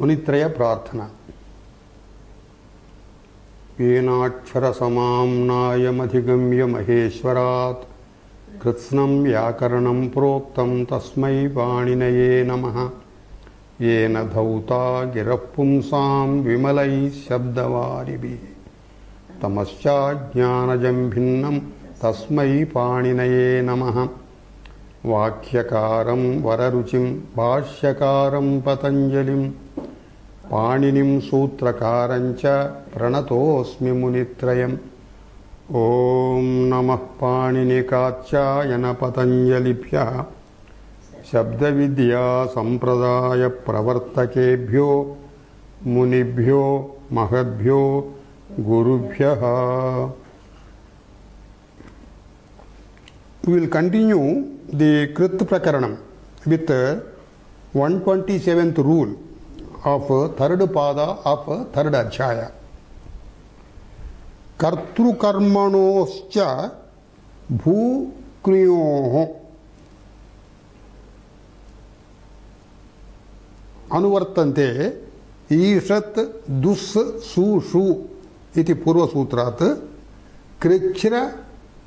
मुनित्रय प्रार्थना। येनाक्षरसमाम्नायमधिगम्य महेश्वरात् कृत्स्नं व्याकरणं प्रोक्तं तस्मै पाणिनये नमः। येन धौता गिरः पुंसां विमलैः शब्दवारिभिः तमश्चाज्ञानजं भिन्नं तस्मै पाणिनये नमः। वाक्यकारं वररुचिं भाष्यकारं पतञ्जलिं पाणिनिं सूत्रकारं च प्रणतोऽस्मि मुनित्रयम्। ॐ नमः पाणिनिकात्यायन पतञ्जलिभ्यः शब्दविद्या संप्रदाय प्रवर्तकेभ्यो मुनिभ्यो महद्भ्यो गुरुभ्यः। We will continue the Krit Prakaranam with 127th rule of third pada of third adhyaya. Kartrukarmanoscha bhukriyoh anuvartante ईषत् दुस् सु षु इति पूर्वसूत्रात् कृच्छ्र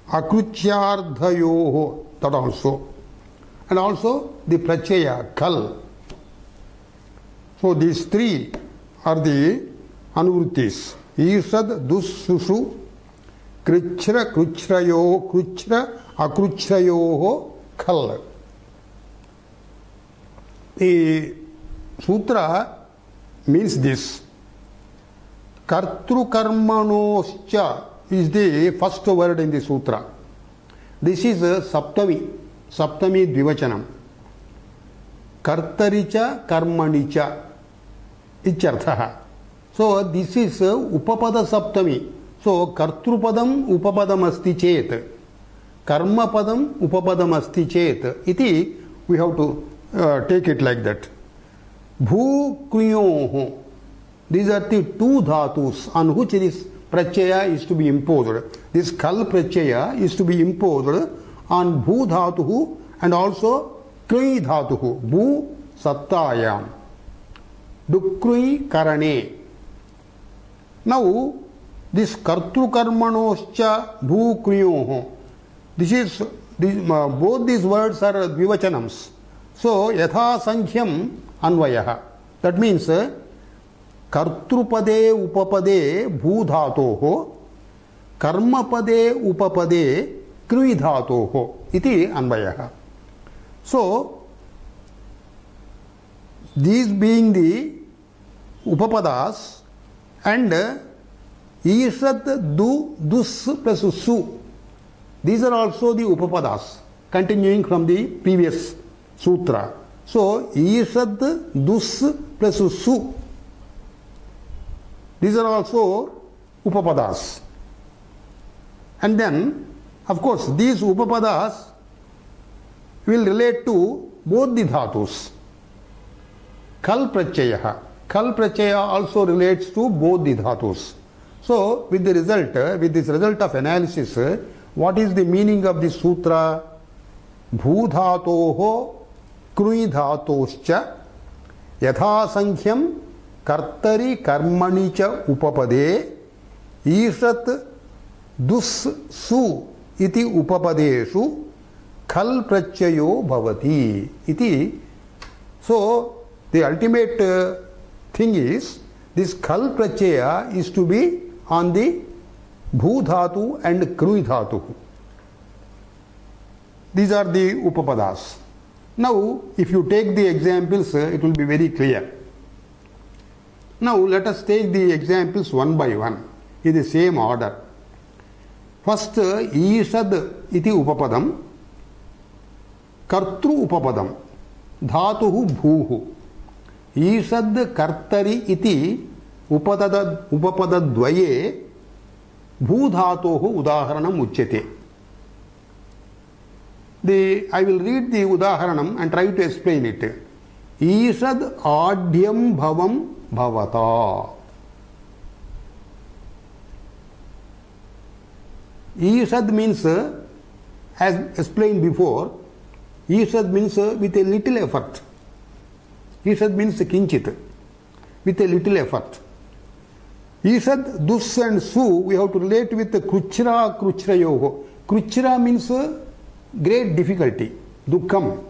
akruchyardhayoh, that also, and also the prachaya kal. So these three are the anuvrittis: ishad, dus, sushu, krichra, kruchrayo, kruchra, akruchrayoh, kal. The sutra means this. Kartrukarmanoscha is the first word in the sutra. This is Saptami Dvivachanam. Kartaricha Karmanicha Icharthaha. So this is Upapada Saptami. So Kartrupadam Upapadam Asti Chet, Karmapadam Upapadam Asti Chet. Iti we have to take it like that. Bhu Kriyoho. These are the two dhatus on which this prachaya is to be imposed. This kal prachaya is to be imposed on bhu dhatuhu and also kri dhatuhu. Bhu sattayam, dukri karane. Now this kartru karmanoscha bhu kriyoho. This is both these words are dvivachanams. So yatha sankhyam anvayaha. That means कर्तृपदे उपपदे भूधातोः कर्मपदे उपपदे क्री धातोः इति अन्वयः. So these being the upapadas and ishad, du, dus plus su, these are also the upapadas continuing from the previous sutra. So ishad, dus plus su, these are also upapadas. And then, of course, these upapadas will relate to both the dhatus. Kal prachaya. Kal prachaya also relates to both the dhatus. So, with this result of analysis, what is the meaning of the sutra? Bhu dhatoho krui dhatoscha yatha sankhyam कर्तरि कर्मणि च उपपदे ईषत् दुस् सु इति उपपदेषु खल प्रत्ययो भवति इति. So the ultimate thing is this khal pratyaya is to be on the bhu dhatu and krui dhatu. These are the upapadas. Now if you take the examples, it will be very clear. Now let us take the examples one by one in the same order. First, Ishad iti upapadam, Kartru upapadam, Dhatuhu bhuhu. Ishad kartari iti upapadadvaye bhu dhatohu udaharanam uchyate. I will read the udaharanam and try to explain it. Ishad adhyam bhavam bhavata. Ishad means, as explained before, Ishad means with a little effort. Ishad means kinchit. with a little effort. Isad, dus and su, we have to relate with the kruchra, kruchrayoho. Kruchra means great difficulty, dukkam.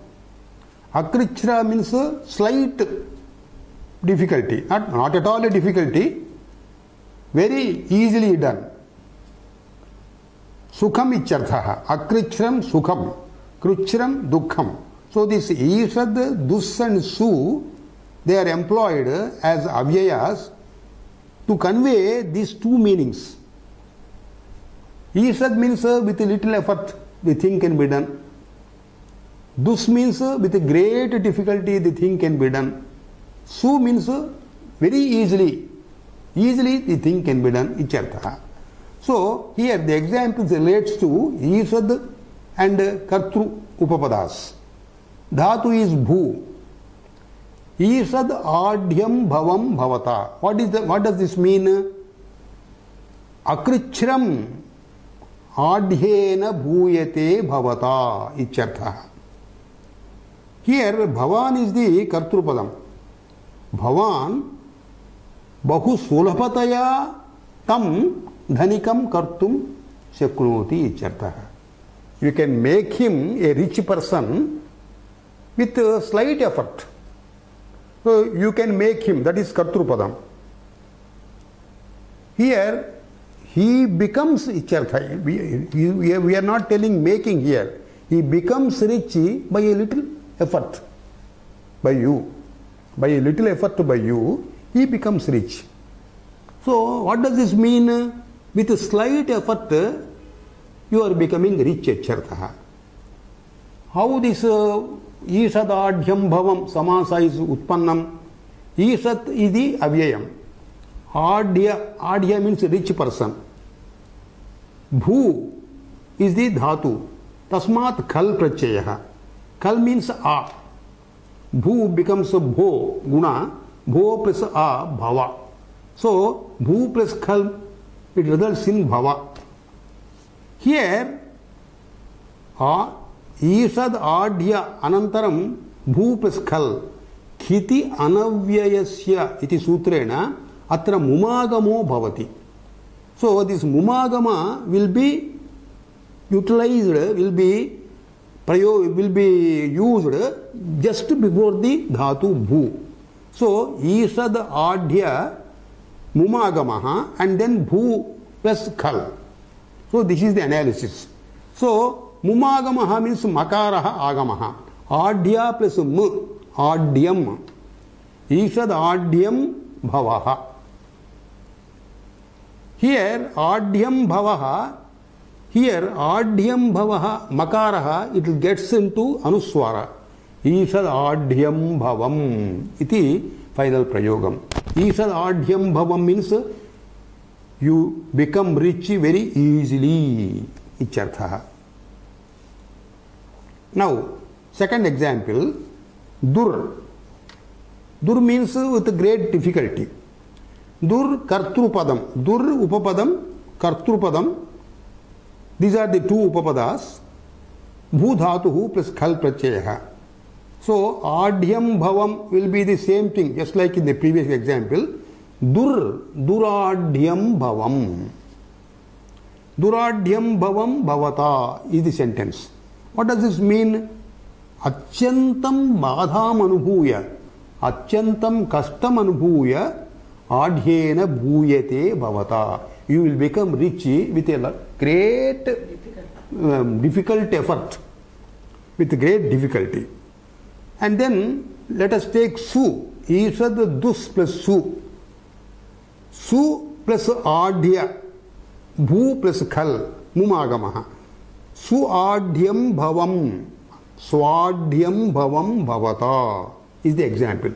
Akrichra means slight difficulty, not at all a difficulty, very easily done. Sukham icharthaha, akrichram sukham, kruchram dukkham. So this Isad, dus and su, they are employed as avyayas to convey these two meanings. Isad means with a little effort the thing can be done. Dus means with a great difficulty the thing can be done. Su means very easily the thing can be done. Ichartha. So here the example relates to Isad and Kartru Upapadas. Dhatu is Bhu. Isad adhyam bhavam bhavata. What does this mean? Akrichram adhyena bhuyate bhavata. Ichartha. Here bhavan is the Kartrupadam. Bhavan bahu sulapataya tam dhanikam kartum shaknoti. Ichartha. You can make him a rich person with a slight effort. So you can make him, that is Kartrupadam. Here he becomes Ichartha. We are not telling making here. He becomes rich by a little effort by you. By a little effort by you, he becomes rich. So what does this mean? With a slight effort, you are becoming rich. Ichartha. How this Isad adhyam bhavam samasa is utpannam? Isat is the avyayam. Adhya means rich person. Bhu is the dhatu. Tasmat khal prachayah. Khal means a. Bhu becomes bho, guna. Bho plus a, bhava. So, bhu plus khal, it results in bhava. Here, Isad adhya anantaram bhu plus khal khiti anavyayasya iti sutrena atra mumagamo bhavati. So this mumagama will be utilized, will be used just before the dhatu bhu. So Isad adhya mumagamaha and then bhu plus khal. So this is the analysis. So Mumagamaha means makaraha agamaha. Adhya plus m, adhyam. Isad adhyam bhavaha. Here adhyam bhavaha, makaraha, it gets into anuswara. Isad adhyam bhavam iti final prayogam. Isad adhyam bhavam means you become rich very easily. Ichartha. Now, second example, dur. Dur means with great difficulty. Dur kartrupadam. Dur upapadam, kartrupadam. These are the two upapadas. Bhu dhatuhu plus khal pratyayah. So, adhyam bhavam will be the same thing, just like in the previous example. Duradhyam bhavam. Duradhyam bhavam bhavata is the sentence. What does this mean? Achantam badham anubhuya, achantam kastam anubhuya, adhyena bhuyate bhavata. You will become rich with a great difficult effort, with great difficulty. And then let us take su. Isad dus plus su. Su plus adhya, bhu plus khal, mumagamaha. Suadhyam bhavam, swadhyam bhavam bhavata is the example.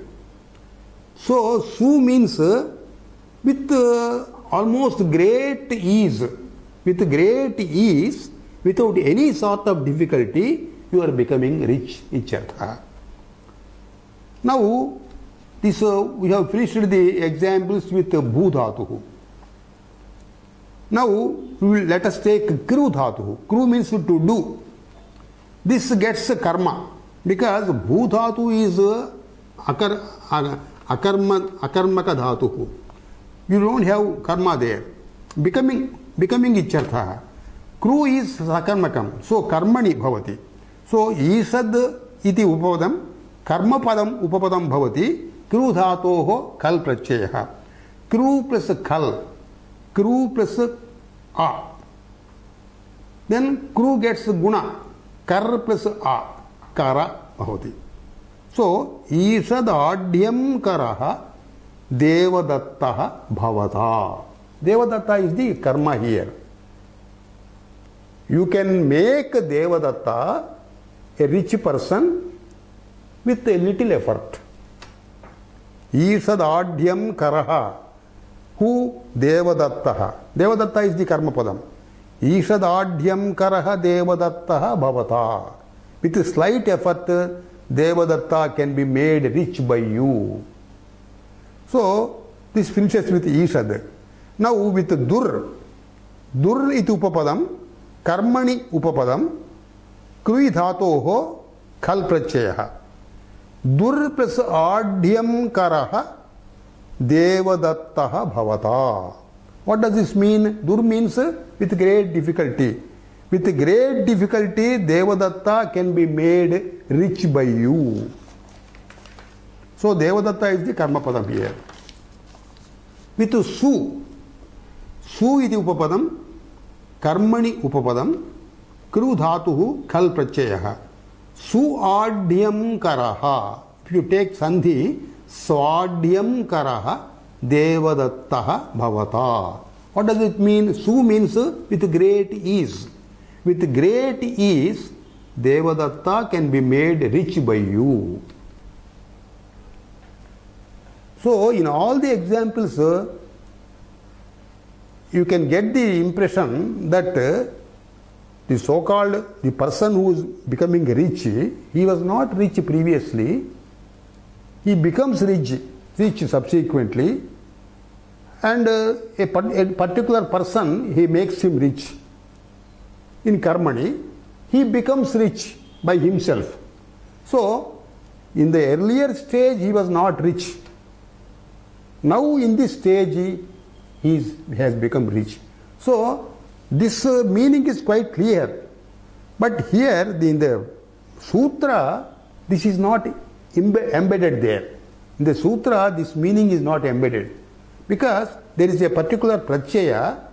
So, su means with almost great ease, without any sort of difficulty, you are becoming rich. Ichartha. Now, this we have finished the examples with bhu dhatuhu. Now, let us take kru dhatuhu. Kru means to do. This gets karma because bhu dhatu is akarmaka dhatuhu. You don't have karma there. Becoming ityartha. Kru is sakarmakam. So karmani bhavati. So isad iti upapadam. Karma padam upapadam bhavati. Kru dhatoho kal pratyaya. Kru plus kal. Kru plus a. Then kru gets guna. Kar plus a. Kara bhavati. So isad adhyam karaha devadattaha bhavata. Devadatta is the karma here. You can make Devadatta a rich person with a little effort. Isad adhyam karaha. Who? Devadattaha. Devadatta is the karma padam. Isad adhyam karaha devadattaha bhavata. With a slight effort, Devadatta can be made rich by you. So, this finishes with Ishad. Now with Dur. Dur iti upapadam. Karmani upapadam. Krui dhatoho khal pratyaya. Dur plus adhyam karaha devadattaha bhavata. What does this mean? Dur means with great difficulty. With great difficulty, Devadatta can be made rich by you. So Devadatta is the karma padam here. With Su. Su iti upapadam. Karmani upapadam. Kru dhatuhu khal pratyaya. Su adhyam karaha. If you take sandhi, swadhyam karaha devadattaha bhavata. What does it mean? Su means with great ease. With great ease, Devadatta can be made rich by you. So, in all the examples, you can get the impression that the so-called the person who is becoming rich, he was not rich previously, he becomes rich subsequently, and a particular person, he makes him rich. In karmani, he becomes rich by himself. So, in the earlier stage, he was not rich. Now, in this stage, he has become rich. So, this meaning is quite clear. But here, in the sutra, this is not embedded there. In the sutra, this meaning is not embedded. Because there is a particular pratyaya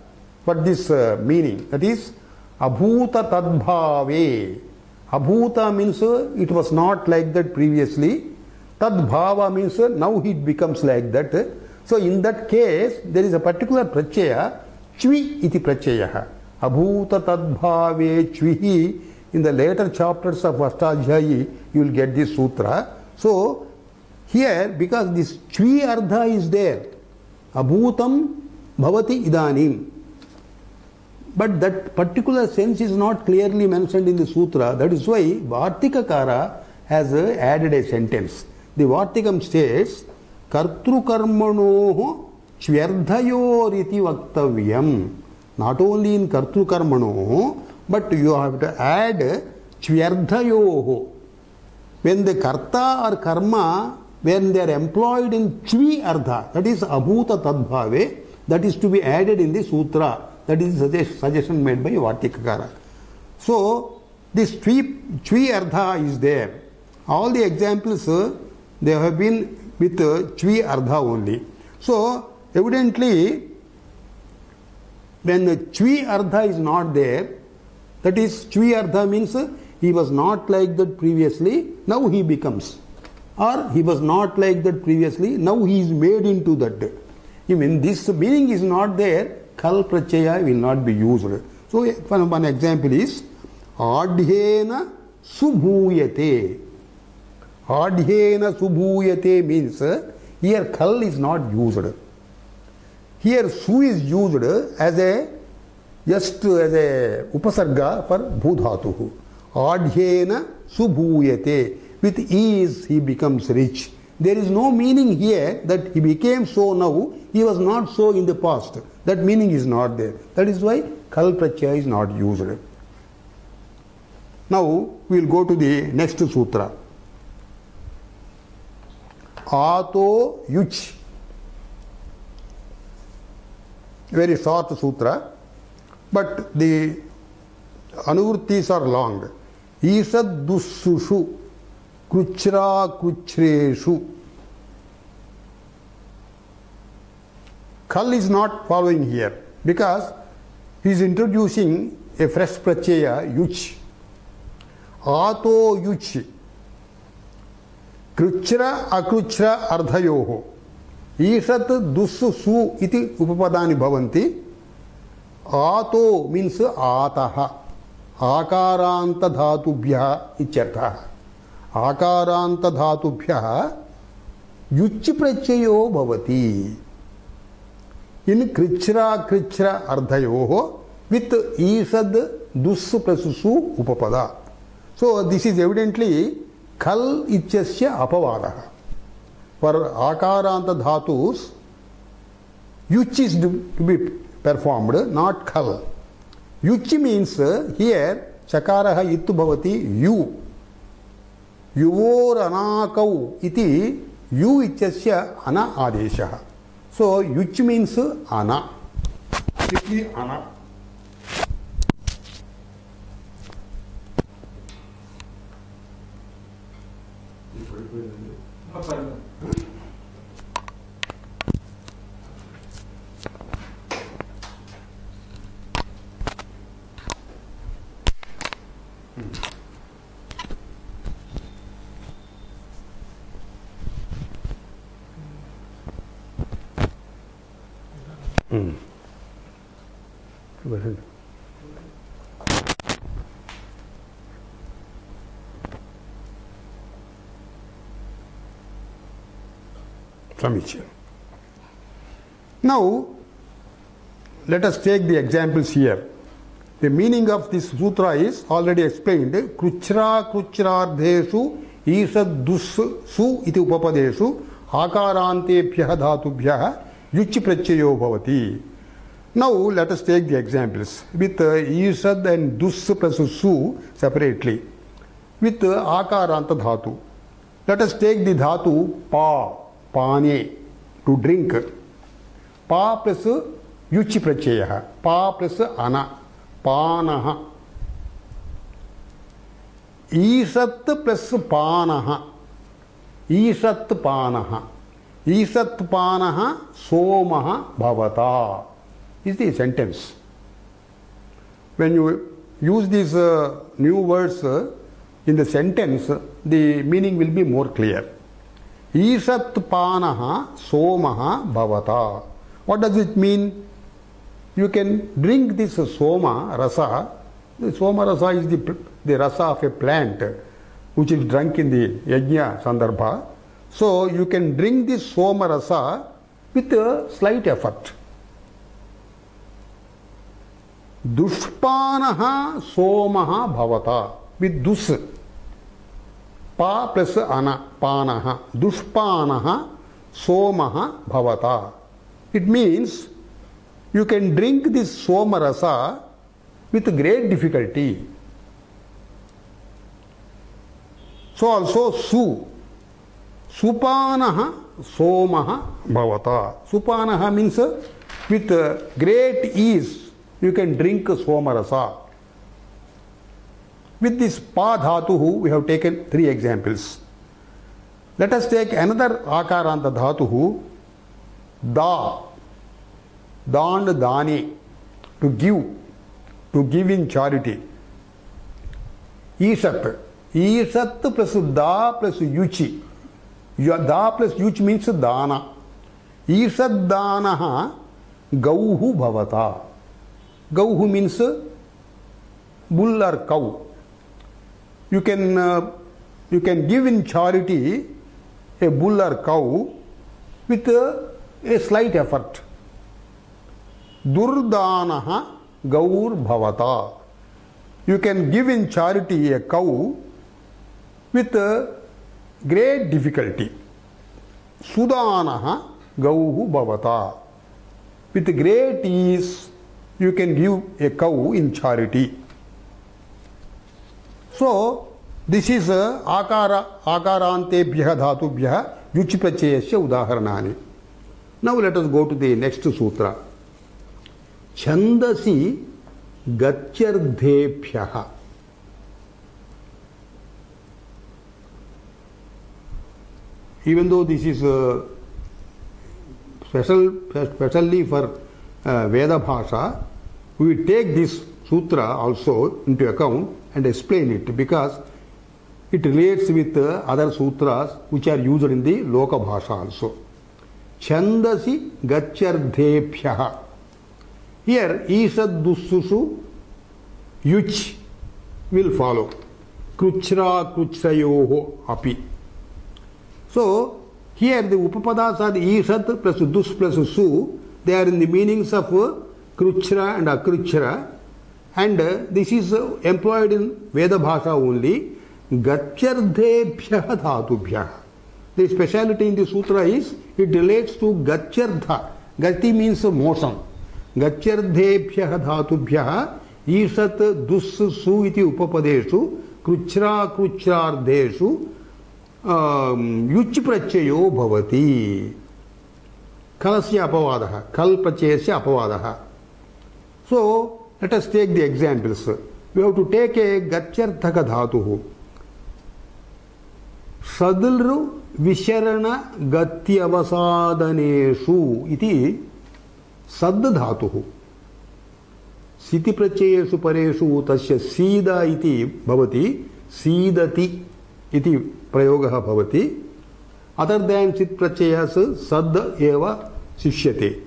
for this meaning. That is, abhuta tadbhave. Abhuta means it was not like that previously. Tadbhava means now it becomes like that. So in that case, there is a particular pratyaya, chvi iti pratyaya. Abhuta tadbhave chvihi. In the later chapters of Ashtadhyayi, you will get this sutra. So here, because this chvi ardha is there, abhutam bhavati idanim. But that particular sense is not clearly mentioned in the sutra. That is why Vartikakara has added a sentence. The Vartikam states, Kartrukarmanoho chvyardhayoriti vaktavyam. Not only in Kartrukarmanoho, but you have to add chvyardhayoho. When the karta or karma, when they are employed in chvi ardha, that is abhuta tadbhave, that is to be added in the sutra. That is the suggestion made by Vartikakara. So, this chvi ardha is there. All the examples, they have been with chvi ardha only. So, evidently, when the chvi ardha is not there, that is, chvi ardha means he was not like that previously, now he becomes. Or he was not like that previously, now he is made into that. Even this meaning is not there, Khal pratyaya will not be used. So one example is Adhyena subhuyate. Adhyena subhuyate means here khal is not used. Here su is used as a upasarga for bhudhatuhu. Adhyena subhuyate. With ease he becomes rich. There is no meaning here that he became so now, he was not so in the past. That meaning is not there. That is why khal pratyaya is not used. Now we will go to the next sutra. Ato Yuch. Very short sutra, but the anuvrittis are long. Isad dussushu, kruchra kruchreshu. Kal is not following here because he is introducing a fresh pratyaya yuch. Ato yuch. Kruchra akruchra ardhayoho. Isat dussu su iti upapadani bhavanti. Ato means ataha. Akaranta dhatubhya ityartha. Akaranta dhatubhya yuch prachayo bhavati. In krichra krichra ardhayoho with isad dus plus su upapada. So this is evidently kal ityasya apavadaha. For akaranta dhatus, yuch is to be performed, not kal. Yuch means here chakaraha ittu bhavati yu. Yuvor anakau iti yu ityasya ana adeshaha. So yuch means ana. Strictly ana. Now, let us take the examples here. The meaning of this sutra is already explained. Kruchra kruchrardheshu isad dus su iti upapadeshu akarantebhyah dhatubhyah yuch prachayo bhavati. Now, let us take the examples with isad and dus plus su separately with akaranta dhatu. Let us take the dhatu pa, pane, to drink. Pa plus yuch prachayah. Pa plus ana. Panaha. Isat plus panaha. Isat panaha. Isat panaha somaha bhavata is the sentence. When you use these new words in the sentence, the meaning will be more clear. Isat panaha somaha bhavata. What does it mean? You can drink this soma rasa. The soma rasa is the rasa of a plant which is drunk in the yajna sandarbha. So you can drink this soma rasa with a slight effort. Dushpanaha somaha bhavata with dus. Pa plus ana, panaha. Dushpanaha somaha bhavata. It means you can drink this soma rasa with great difficulty. So also su. Supanaha somaha bhavata. Supanaha means with great ease you can drink soma rasa. With this pa dhatuhu we have taken 3 examples. Let us take another akaranta dhatuhu. Da. Da and dani. To give in charity. Isat. Isat plus da plus yuchi. Da plus yuch means dana. Isat danaha gauhu bhavata. Gauhu means bull or cow. You can give in charity a bull or cow with a slight effort. Durdanaha gaur bhavata. You can give in charity a cow with great difficulty. Sudanaha gauhu bhavata. With great ease you can give a cow in charity. So this is akarantebhyah dhatubhyah युच् प्रत्ययस्य उदाहरणानि. Now let us go to the next sutra. Chandasi gatyardhebhyah. Even though this is specially for Veda Bhasha, we will take this sutra also into account and explain it, because it relates with other sutras which are used in the Loka Bhasha also. Chandasi gatyardhebhyah. Here Ishad Dussusu Yuch will follow. Kruchra Kruchrayoho api. So here the Upapadas are Ishad plus Dus plus Su. They are in the meanings of Kruchra and Akruchra, and this is employed in Veda Bhasha only. Gatyardhebhyah dhatubhyah. The speciality in the sutra is it relates to Gatyardha. Gati means motion. Gatyardhebhyah dhatubhyah Ishat Dus Su iti upapadeshu Kruchra Kruchrardeshu युच् प्रत्ययो भवति. कलस्य अपवादः, कल प्रत्ययस्य अपवादः. So let us take the examples. We have to take a gatyarthaka dhatuः. Sadilru visharana gatyavasaadaneshu iti sad dhatuः. Siti pratyayeshu pareshu tasya sida iti bhavati sidati iti प्रयोगः भवति. Other than sit pratyayas sad eva sishyate.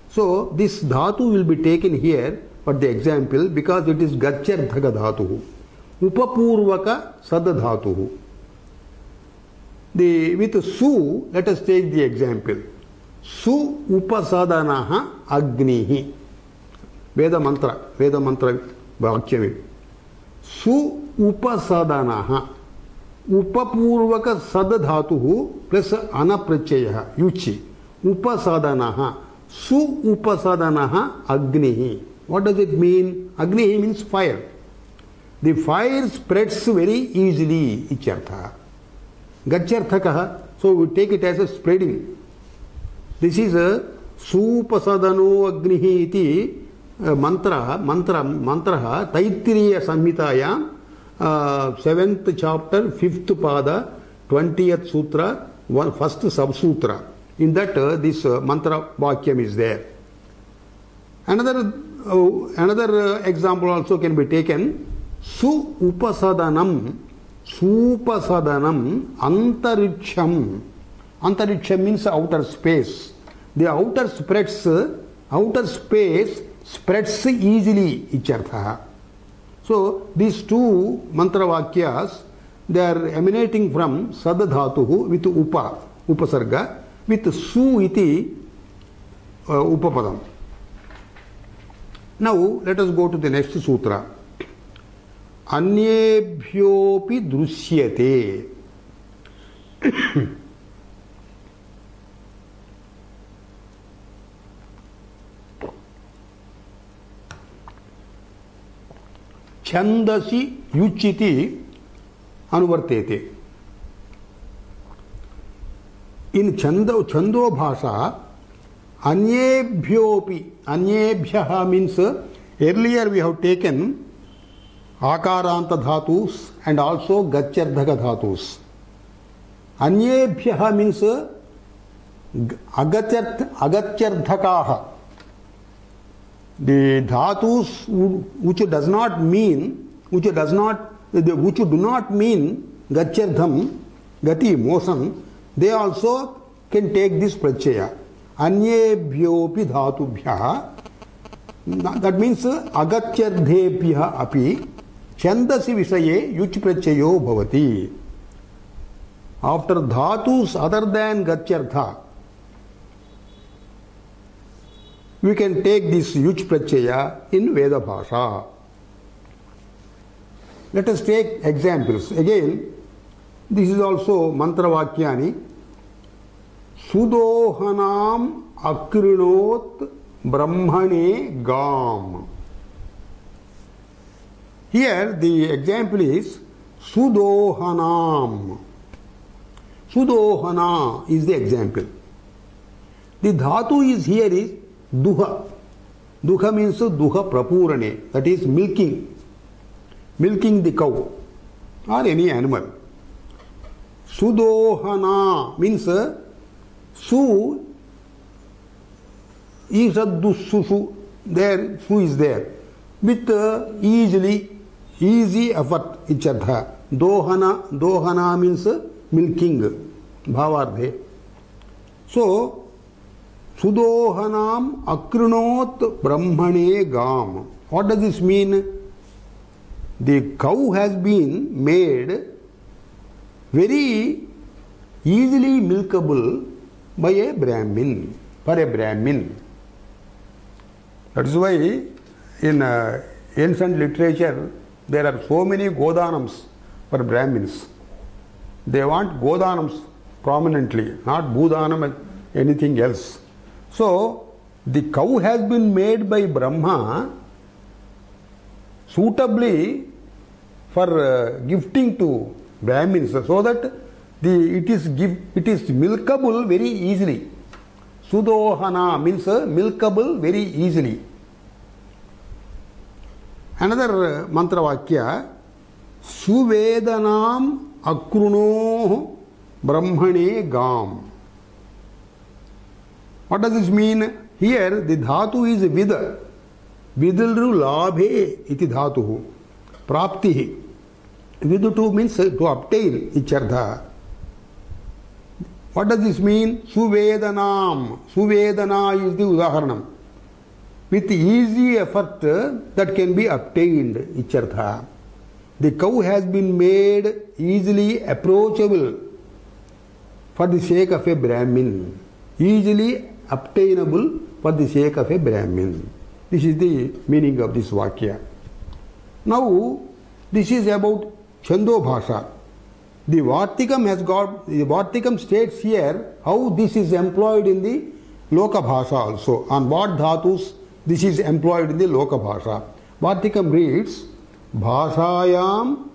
So this dhatu will be taken here for the example because it is gatyarthaka dhatuः. Upapurvaka sad dhatuः. With su, let us take the example. Su upasadanaha agnihi. Veda mantra vakyam. Su upasadanaha. Upapurvaka sad dhatuhu plus anapratyayah yuchi. Upasadanaha. Su upasadanaha agnihi. What does it mean? Agnihi means fire. The fire spreads very easily. Ichyartha. Gatyarthakaha. So we take it as a spreading. This is a supasadano agnihi iti mantra Taittiriya Samhitayam 7th chapter 5th pada 20th sutra first subsutra. In that this mantra vakyam is there. Another example also can be taken. Su upasadanam antariksham. Antariksham means outer space. The outer space spreads easily. Ichartha. So these two mantra vakyas, they are emanating from sad dhatuhu with upasarga, with su iti upapadam. Now let us go to the next sutra. Anyebhyopi drusyate. Chandasi yuchiti anuvartete. In Chando Bhasha, anyebhyopi, anyebhyaha means earlier we have taken akaranta dhatus and also gatyardhaka dhatus. Anyebhyaha means agatyardhakaha. The dhatus which do not mean gatyardham, gati, motion, they also can take this pratyaya. Anyebhyopi dhatubhyah. That means agatyardhebhyah api chandasi visaye yuch pratyayo bhavati. After dhatus other than gatyardha, we can take this yuch pratyaya in Veda Bhasha. Let us take examples. Again, this is also mantra vakyani. Sudohanam akrinot brahmane gam. Here the example is Sudohanam. Sudohana is the example. The dhatu is here is duha. Duha means duha prapurane, that is milking the cow or any animal. Sudohana means su is a dussu, there su is there with easy effort ichartha. Dohana means milking bhavardhe. So Sudohanam akrinot brahmane gam. What does this mean? The cow has been made very easily milkable by a Brahmin, for a Brahmin. That is why in ancient literature there are so many Godanams for Brahmins. They want Godanams prominently, not Bhudanam and anything else. So the cow has been made by Brahma suitably for gifting to Brahmins, so that it is milkable very easily. Sudohana means milkable very easily. Another mantra vakya, Suvedanam akruno brahmane gam. What does this mean? Here the dhatu is vida. Vidilru labhe iti dhatuhu. Praptihi. Vidutu means to obtain ichartha. What does this mean? Suvedanam. Suvedana is the udaharanam. With easy effort that can be obtained ichartha. The cow has been made easily approachable for the sake of a Brahmin. Easily obtainable for the sake of a Brahmin. This is the meaning of this vakya. Now, this is about Chando Bhasha. The Vartikam states here how this is employed in the Loka Bhasha also. On what dhatus this is employed in the Loka Bhasha. Vartikam reads, Bhashayam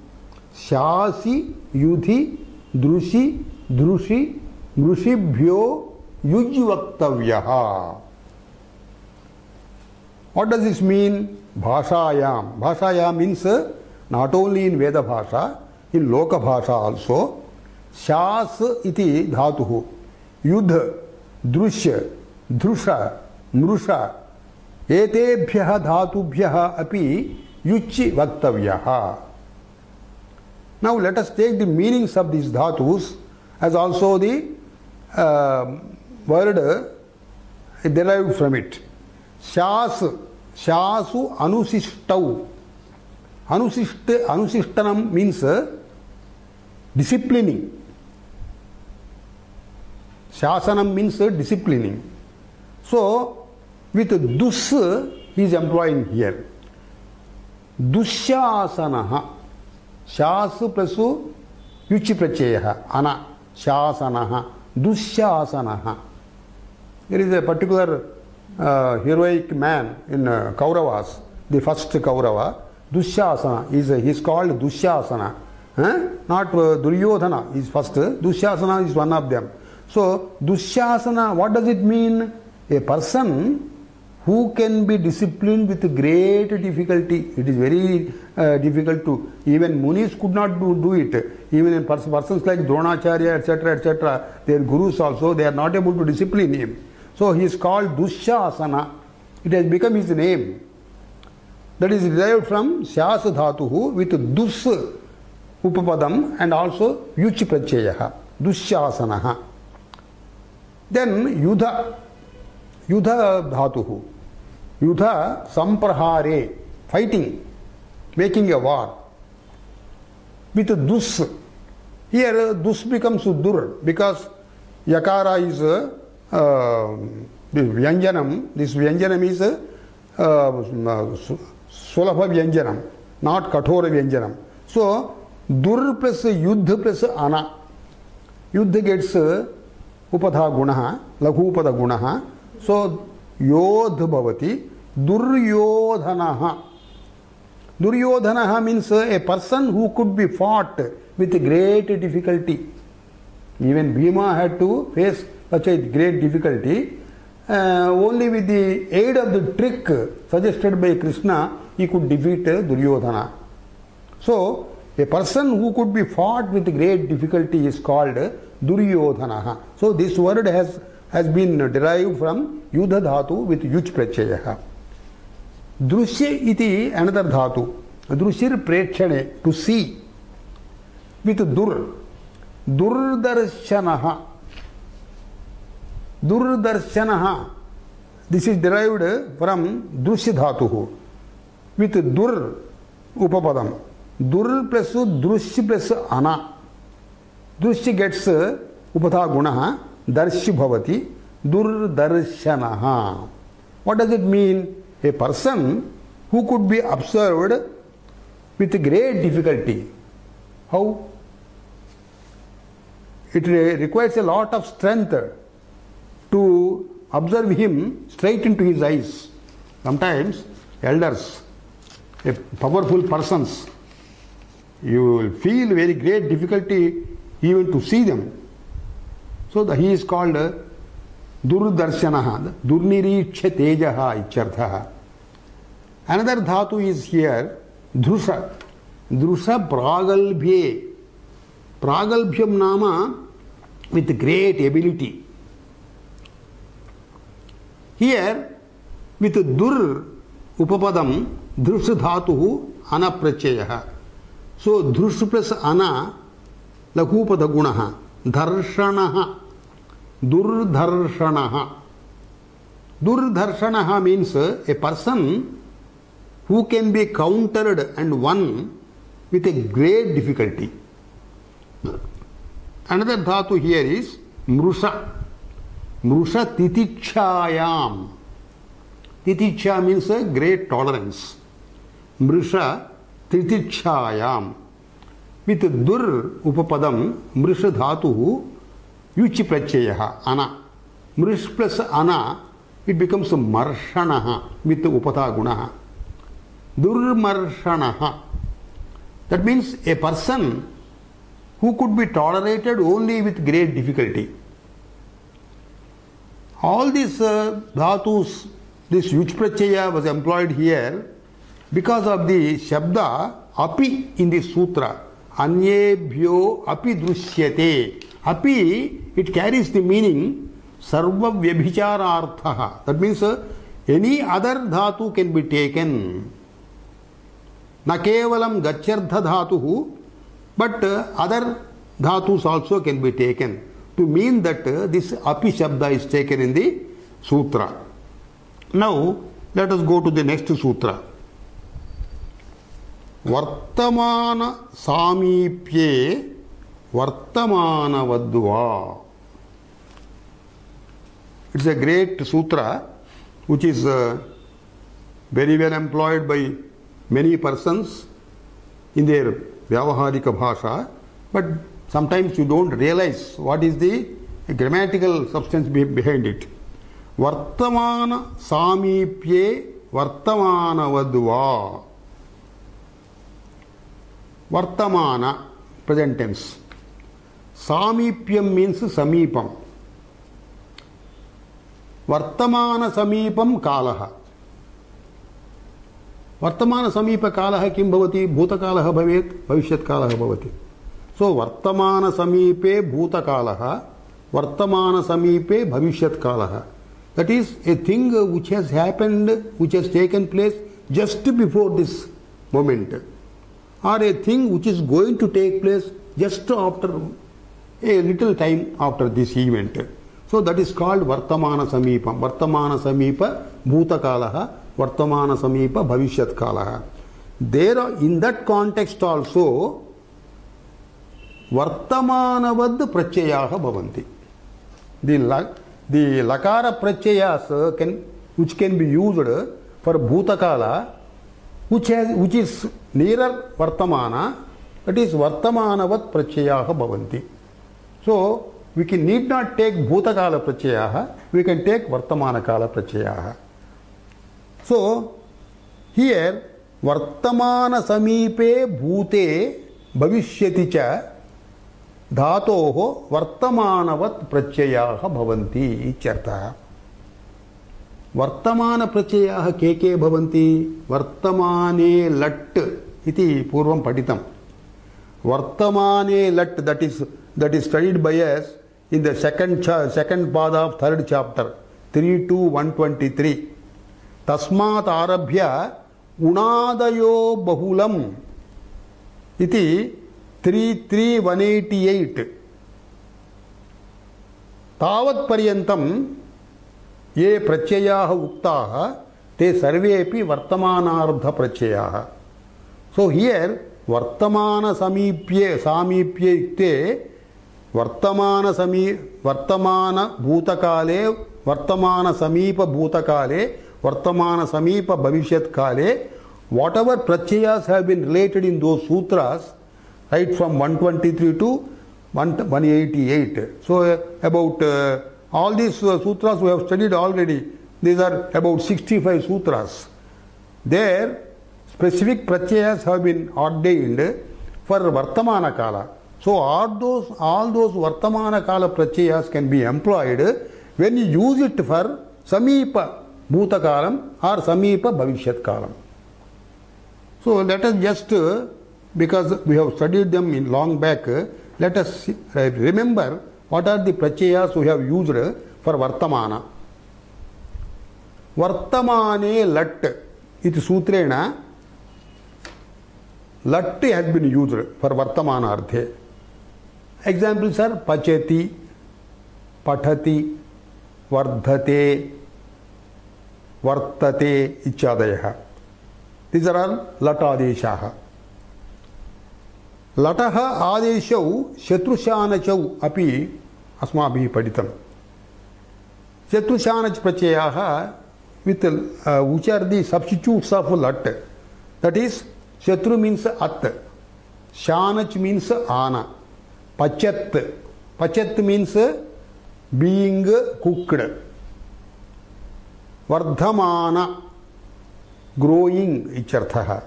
Shasi Yudhi Drushi Drushi Mrushibhyo Yujvaktavyaha. What does this mean? Bhashayam. Bhashayam means not only in Veda Bhasha, in Loka Bhasha also. Shas iti dhatuhu. Yudha, Drushya, Drusha, Mrusha. Etebhyaha dhatubhyaha api Yuchi Vaktavyaha. Now let us take the meanings of these dhatus as also the word derived from it. Shasu anusishtau. Anusishtanam means disciplining. Shasanam means disciplining. So with dus he is employing here. Dusyasanaha. Shasu plasu yuchi prachayaha. Ana. Shasanaha. Dusyasanaha. There is a particular heroic man in Kauravas, the first Kaurava. Dusyasana he is called Dusyasana. Not Duryodhana is first. Dusyasana is one of them. So Dusyasana, what does it mean? A person who can be disciplined with great difficulty. It is very difficult to, even Munis could not do it. Even in persons like Dronacharya, etc., their gurus also, they are not able to discipline him. So he is called Dusyasana. It has become his name. That is derived from Syasa Dhatuhu with Dus Upapadam and also Yuchi Prachayaha. Dusyasanaha. Then Yudha. Yudha Dhatuhu. Yudha Samprahare. Fighting. Making a war. With Dus. Here Dus becomes Dur because Yakara is the Vyanjanam. This Vyanjanam is Sulabha Vyanjanam, not Kathora Vyanjanam. So Dur plus Yudha plus Ana. Yudha gets Upadha Gunaha, Laghupada Gunaha. So Yodh Bhavati, Duryodhanaha. Duryodhanaha means a person who could be fought with great difficulty. Even Bhima had to face such a great difficulty. Only with the aid of the trick suggested by Krishna, he could defeat Duryodhana. So, a person who could be fought with great difficulty is called Duryodhana. So, this word has been derived from Yudha Dhatu with Yuch Prachaya. Drushya iti another dhatu. Drushir Prekshane, to see. With Dur. Durdarshanaha. Durdarshanaha. This is derived from Drushya Dhatu. With Dur Upapadam. Dur plus Drushya plus Ana. Drushya gets Upatha Gunaha. Darshi Bhavati. Durdarshanaha. What does it mean? A person who could be observed with great difficulty. How? It requires a lot of strength to observe him straight into his eyes. Sometimes elders, powerful persons, you will feel very great difficulty even to see them. So he is called Durdarshanaha, Durniriksha Tejaha Icharthaha. Another dhatu is here, Drusha. Drusha Pragalbhye. Pragalbhyam nama with great ability. Here, with Dur Upapadam, Drusha Dhatuhu Anaprachayaha. So, Drusha plus Ana, Lakupada Gunaha, Dharshanaha. Durdharshanaha. Durdharshanaha means a person who can be countered and won with a great difficulty. Another dhatu here is Mrusha. Mrusha Titichayam. Titicha means a great tolerance. Mrusha Titichayam. With Dur Upapadam, Mrusha Dhatuhu Yuchi Prachayaha, Ana. Mrish plus Ana, it becomes Marshanaha with Upatha Gunaha. Durmarshanaha. That means a person who could be tolerated only with great difficulty. All these dhatus, this Yuch Prachaya was employed here because of the Shabda Api in the Sutra. Anyebhyo Api Drushyate. Api, it carries the meaning Sarva Vyabhichararthaha. That means any other dhatu can be taken. Na kevalam Gachyartha dhatuhu, but other dhatus also can be taken. To mean that this Api Shabda is taken in the Sutra. Now, let us go to the next Sutra. Vartamana Samipye Vartamana Vadva. It's a great sutra which is very well employed by many persons in their Vyavaharika Bhasha, but sometimes you don't realize what is the grammatical substance behind it. Vartamana Samipye Vartamana Vadva. Vartamana, present tense. Samipyam means Samipam. Vartamana Samipam Kalaha. Vartamana Samipa Kalaha Kim Bhavati? Bhuta Kalaha Bhavet, Bhavishyat Kalaha Bhavati. So, Vartamana Samipe Bhuta Kalaha, Vartamana Samipe Bhavishyat Kalaha. That is a thing which has happened, which has taken place just before this moment. Or a thing which is going to take place just after a little time after this event. So that is called Vartamana Samipam. Vartamana Samipa Bhutakalaha, Vartamana Samipa Bhavishyat Kalaha. There, in that context also, Vartamanavad Prachayaha Bhavanti. The Lakara Prachayas which can be used for Bhutakala, which is nearer Vartamana, that is Vartamanavat Prachayaha Bhavanti. So, we need not take Bhutakala Prachayaha, we can take Vartamanakala Prachayaha. So, here Vartamana Samipe Bhute Bhavishyati cha धातोः वर्तमानवत् प्रत्ययाः भवन्ति इत्यर्थः। वर्तमान प्रत्ययाः के भवन्ति? वर्तमाने लट् इति पूर्वं पठितं। वर्तमाने लट् that is studied by us in the second part of third chapter 3 to 123. तस्मात् आरभ्य उणादयो बहुलम् इति 33188 तावत् पर्यन्तं ये प्रत्ययाः उक्ताः ते सर्वेपि वर्तमानार्ध प्रत्ययाः। सो हियर वर्तमान समीप्ये इत्युक्ते वर्तमान भूतकाले, वर्तमान समीप भूतकाले, वर्तमान समीप भविष्यत् काले, whatever pratyayas have been related in those sutras, right from 123 to 188. So about all these sutras we have studied already. These are about 65 sutras. There specific pratyayas have been ordained for Vartamana Kala. So all those Vartamana Kala pratyayas can be employed when you use it for Samipa Bhutakalam or Samipa Bhavishyat Kalam. So let us just, because we have studied them in long back, let us remember what are the pratyayas we have used for Vartamana. Vartamane lat iti sutrena lat has been used for Vartamana arthe. Examples are pachati, pathati, vardhate, vartate ichadayah. These are all latadeshaha. Lataha adeshau shatrushanachau api asmabhi paditam. Shatrushanach prachayaha with which are the substitutes of lat. That is, shatru means at, shanach means ana, pachat means being cooked, vardhamana growing icharthaha.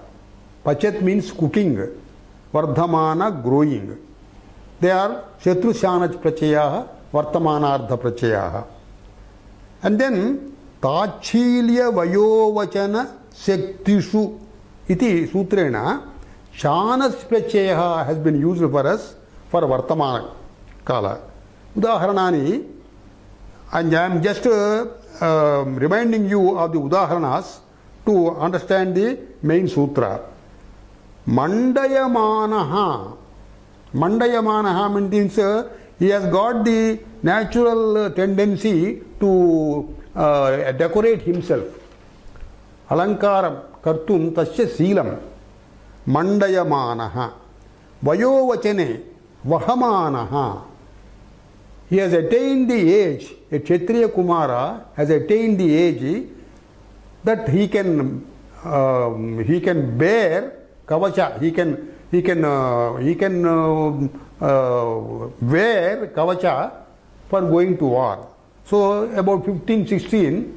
Pachat means cooking, vardhamana growing. They are shatru shanach prachayaha, vartamanardha prachayaha. And then tachilya vayovachana shaktishu iti sutrena shanas prachayaha has been used for us for vartamana kala. Udaharanani, and I am just reminding you of the udaharanas to understand the main sutra. Mandayamanaha. Mandayamanaha means he has got the natural tendency to decorate himself. Alankaram kartum tasya seelam. Mandayamanaha. Vayovachane vahamanaha. He has attained the age, a Kshatriya Kumara has attained the age that he can bear kavacha, he can wear kavacha for going to war. So about 15-16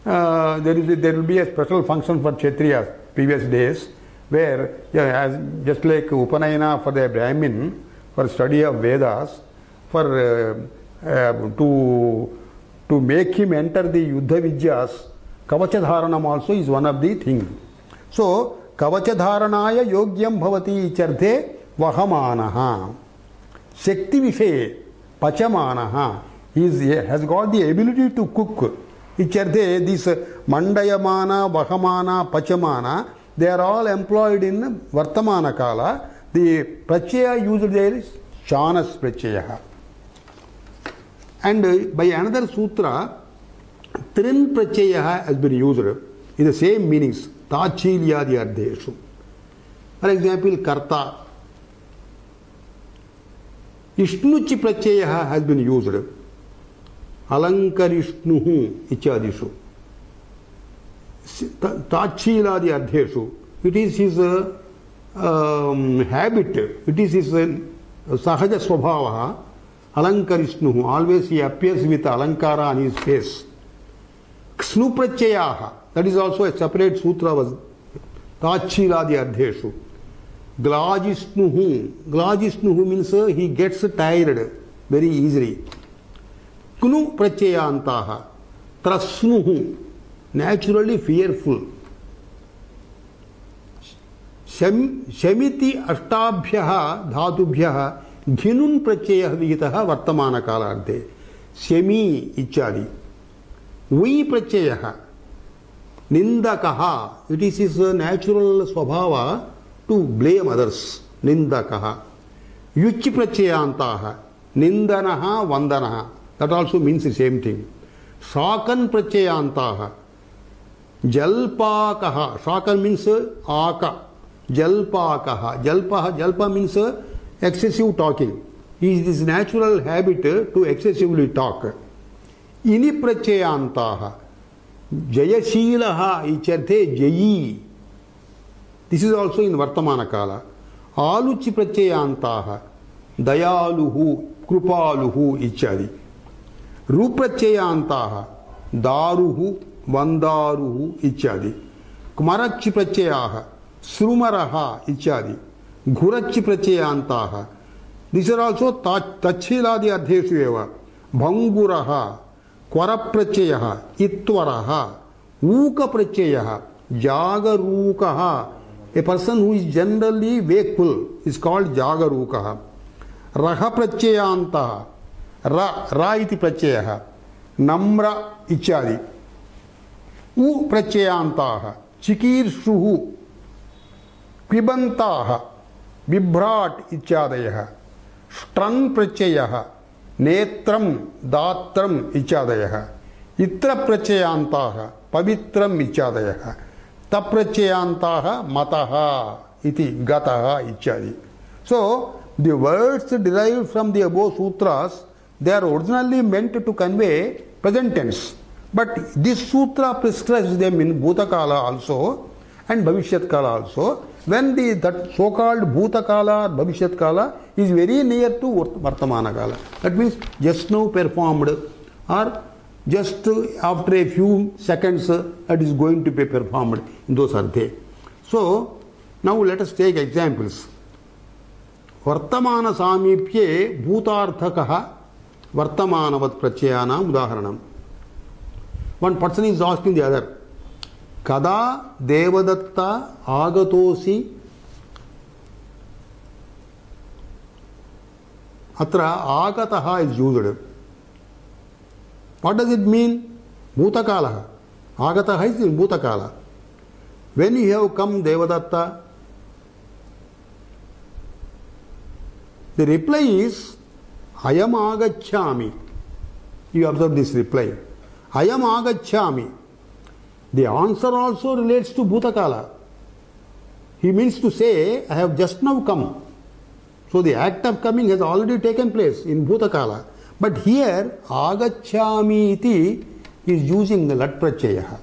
there will be a special function for Kshatriyas previous days, where as just like Upanayana for the Brahmin for study of Vedas, for to make him enter the Yuddha Vidyas, Kavachadharanam also is one of the things. So, Kavachadharanaya yogyam bhavati icharthe vahamanaha. Shakti vishe pachamanaha. He has got the ability to cook. Icharthe, this mandayamana, vahamana, pachamana, they are all employed in Vartamana Kala. The prachaya used there is shanas prachayaha. And by another sutra, Trin prachayaha has been used in the same meanings. Tachilyadi ardheshu. For example, karta. Ishnuchi prachayaha has been used. Alankarishnuhu ichadishu. Tachiladi ardheshu. It is his habit. It is his sahaja swabhavaha. Alankarishnuhu. Always he appears with alankara on his face. Ksnu prachayaha. That is also a separate sutra was Tachiladi ardheshu. Glajishnuhu. Glajishnuhu means he gets tired very easily. Knu prachayantaha. Trasnuhu. Naturally fearful. Shamiti ashtabhyaha dhatubhyaha ghinun prachayah vigitaha vartamana kalarthe. Shami ichadi. Vi prachayaha. Nindakaha. It is his natural swabhava to blame others. Nindakaha. Yuchi prachayantaha. Nindanaha vandanaha. That also means the same thing. Shakan prachayantaha. Jalpakaha. Shakan means aka. Jalpakaha. Jalpa means excessive talking. It is his natural habit to excessively talk. Ini prachayantaha. Jayashilaha icharthe jayi. This is also in Vartamana Kala. Aluchi prachayantaha. Dayaluhu, Krupaluhu ichadi. Ruprachayantaha. Daruhu, Vandaruhu ichadi. Kumarachi prachayaha. Srumaraha ichadi. Ghurachi prachayantaha. These are also Tachiladi Ardheshu eva. Bhanguraha. Kwaraprachayaha. Itvaraha. Uka prachayaha. Jagarukaha. A person who is generally wakeful is called Jagarukaha. Raha prachayantaha. Ra iti prachayaha. Namra ichadi. U prachayantaha. Chikirshuhu. Pibantaha. Vibhrat ichadayaha. Stran prachayaha. Netram datram ichadayaha. Itra prachayantaha. Pavitram ichadayaha. Taprachayantaha mataha iti gataha ichadi. So, the words derived from the above sutras, they are originally meant to convey present tense. But this sutra prescribes them in Bhutakala also and Bhavishyat Kala also. When that so-called Bhutakala or Bhavishyat Kala is very near to Vartamana Kala. That means just now performed or just after a few seconds it is going to be performed. In those are they. So, now let us take examples. Vartamana samipye bhutarthakaha vartamanavat prachayanam udaharanam. One person is asking the other, Kada devadatta agatosi atra agataha is used. What does it mean? Bhutakala. Agataha is in Bhutakala. When you have come Devadatta, the reply is Ayam agacchami. You observe this reply. Ayam agacchami. The answer also relates to Bhutakala. He means to say, I have just now come. So the act of coming has already taken place in Bhutakala. But here, agacchami iti is using the lat prachayaha.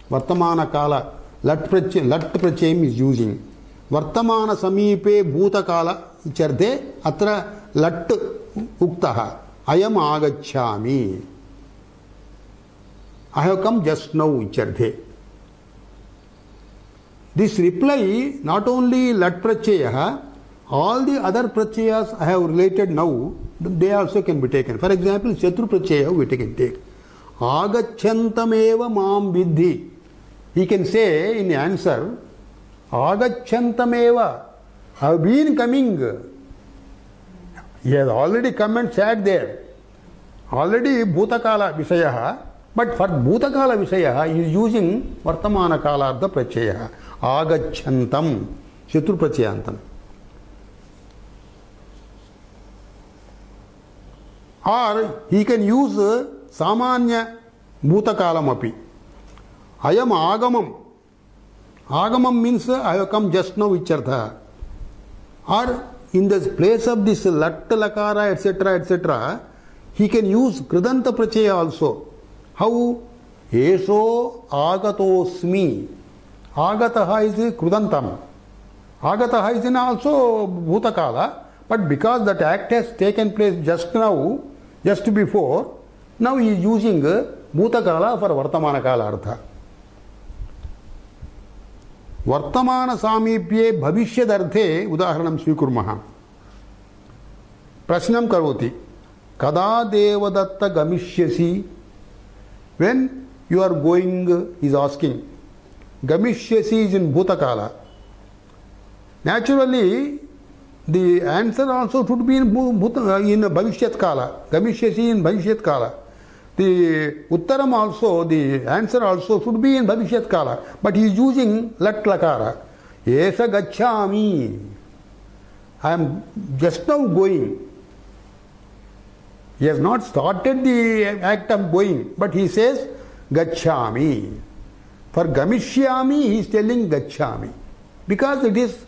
Vartamana kala lat prachayam is using. Vartamana samipe bhutakala icharde atra lat uktaha. Ayam agacchami. I have come just now icharde. This reply, not only lat prachayaha, all the other prachayas I have related now, they also can be taken. For example, Chatru prachaya we can take. Agachantameva mam vidhi. He can say in the answer, Agachantameva. I have been coming. He has already come and sat there. Already Bhutakala Vishayaha. But for Bhutakala Vishayaha, he is using Vartamana Kala the prachayaha. Agachantam. Chatru prachayantam. Or he can use Samanya Bhutakalam api. Ayam agamam. Agamam means I have come just now vichartha. Or in the place of this lat lakara etc., he can use Kridanta Prachaya also. How? Esho agatosmi. Agataha is Krudantam. Agataha is in also Bhutakala. But because that act has taken place just now, just before, now he is using Bhutakala for Vartamana Kala Artha. वर्तमान सामीप्ये भविष्यदर्थे उदाहरणं स्वीकुर्मः। प्रश्नं करोति, कदा Devdutt गमिष्यसि? When you are going is asking. Gamishyasi is in Bhutakala. Naturally, the answer also should be in Bhavishyat Kala. Gamishyasi in Bhavishyat Kala. The Uttaram also, the answer also should be in Bhavishyat Kala. But he is using Lat Lakara. Esa Gacchami. I am just now going. He has not started the act of going, but he says Gacchami. For Gamishyami, he is telling Gacchami. Because it is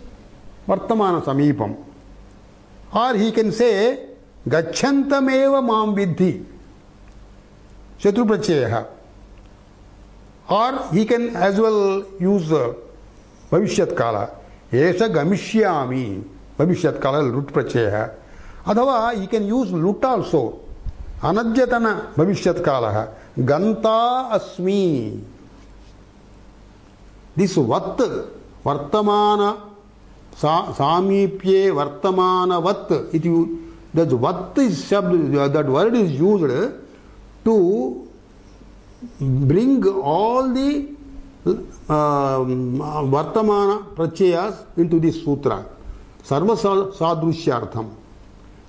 Vartamana Samipam. Or he can say Gacchantameva Mam Vidhi. Shatru Prachayaha. Or he can as well use Bhavishyat Kala. Esha Gamishyami. Bhavishyat Kala Lut Prachayaha. Adhava he can use Lut also. Anadhyatana Bhavishyat Kalaha. Ganta Asmi. This Vat, Vartamana, Samipye, Vartamana Vat, that Vat is that word is used to bring all the Vartamana Prachayas into this sutra. Sarva Sadrushyartham.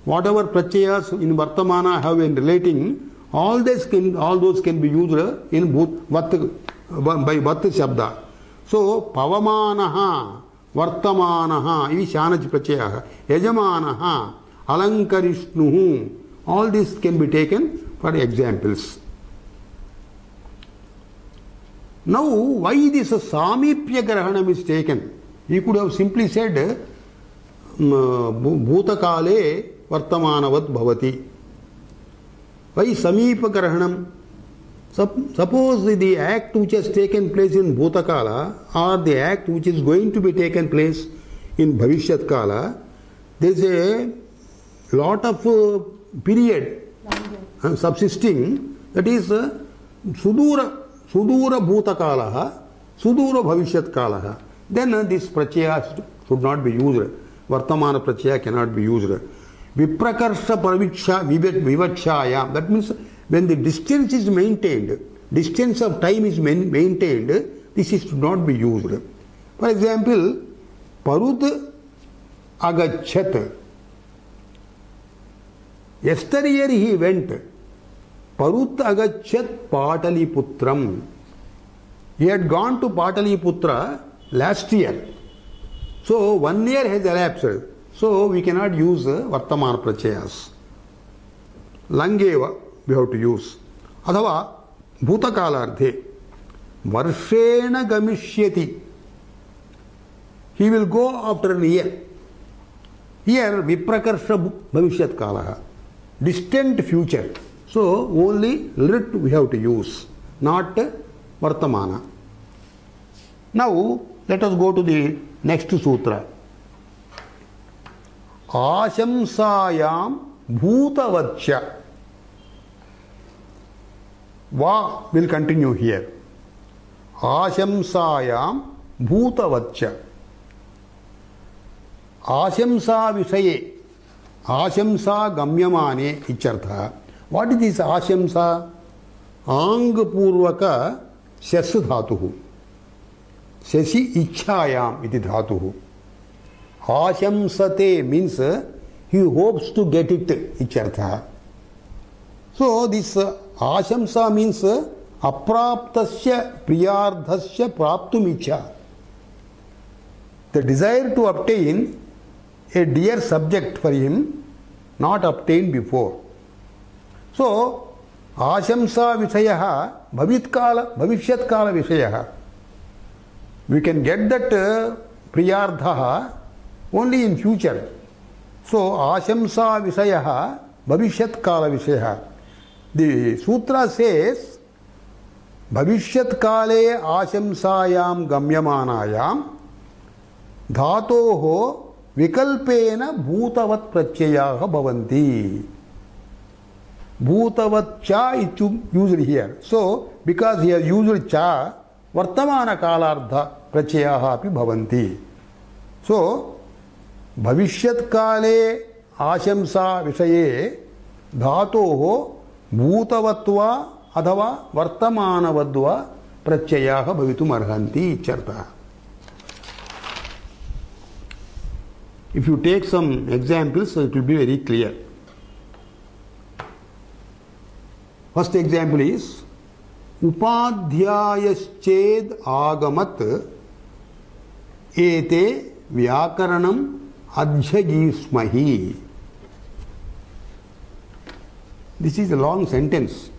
Whatever Prachayas in Vartamana have been relating, all those can be used in Vat, by Vat Shabda. So, Pavamanaha, Vartamanaha, ivi Shanachi Prachayaha, Yajamanaha, Alankarishnuhu, all these can be taken for examples. Now, why this Samipya Grahanam is taken? He could have simply said, Bhutakale Vartamanavat Bhavati. Why Samipa Grahanam? Suppose the act which has taken place in Bhutakala or the act which is going to be taken place in Bhavishyat Kala, there is a lot of period subsisting, that is Sudura Bhutakalaha, Sudura Bhavishyat Kalaha. Then this Prachaya should not be used. Vartamana Prachaya cannot be used. Viprakarsha Paraviksha Vivachaya, that means when the distance is maintained, distance of time is maintained, this is to not be used. For example, Parut Agachat. Yesterday he went. Parut Agachat Pataliputram. He had gone to Pataliputra last year. So 1 year has elapsed. So we cannot use Vartamana Prachayas. Langeva we have to use. Adhava Bhutakalarthe Varshena Gamishyati. He will go after a year. Here Viprakarsha Bhavishyat Kalaha. Distant future. So only Lit we have to use, not Vartamana. Now let us go to the next sutra. Ashamsayam Bhutavachya. Va will continue here. Ashamsayam Bhutavachya. Ashamsa Vishaye. Ashamsa Gamyamane Ichartha. What is this Ashamsa? Ang Purvaka Shas Dhatuhu. Shashi Ichhayam iti Dhatuhu. Ashamsate means he hopes to get it, Ichartha. So this Ashamsa means Apraptasya Priyardhasya Praptum Icha. The desire to obtain a dear subject for him, not obtained before. So, Ashamsa Vishayaha Bhavishyat Kala Vishayaha. We can get that Priyardhaha only in future. So, Ashamsa Vishayaha Bhavishyat Kala Vishayaha. The sutra says, Bhavishyat Kale Ashamsayam Gamyamanayam Dhatoho Vikalpena Bhutavat Prachayaha Bhavanti. Bhutavat cha is used here. So, because he has used cha, Vartamana Kalardha प्रत्ययाः अपि भवन्ति. सो भविष्यत्काले आशंसा विषये धातोः भूतवत्वा अथवा वर्तमानवद्वा प्रत्ययाः भवितुम् अर्हन्ति इत्यर्थः. If you take some examples, it will be very clear. First example is उपाध्यायश्चेद आगमत एते व्याकरणम अध्यगीस्महि. This is a long sentence.